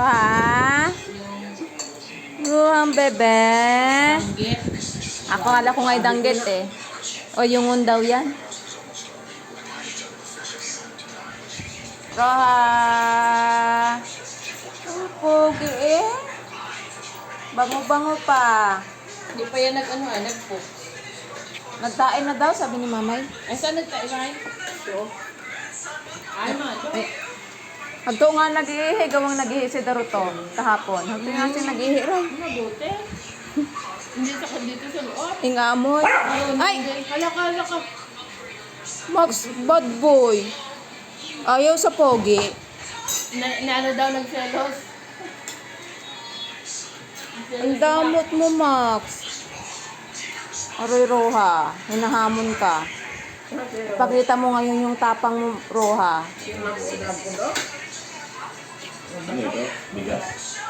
Roha? Rohang bebe? Danggit. Ako kala ko nga'y danggit eh. O yung daw yan. Roha? Oh, pogi eh. Bango-bango pa. Hindi pa yan nag-poop. Nagtain na daw, sabi ni mamay. Ay, saan nagtaimay? Ito. Ay, ma, ito. Eh, Hagto nga nag-iihi, gawang nag-ihi si Daruto kahapon. Hagto nga siya nag-ihi rin. Mabuti. Hindi sa dito sa loob. Ingamoy. Ay! Hala ka. Max, bad boy. Ayaw sa pogi. Ano daw nagselos? Ang damot mo, Max. Aroy, Roha. Hinahamon ka. Pakita mo ngayon yung tapang mo, Roha. Ano ito? Bigas.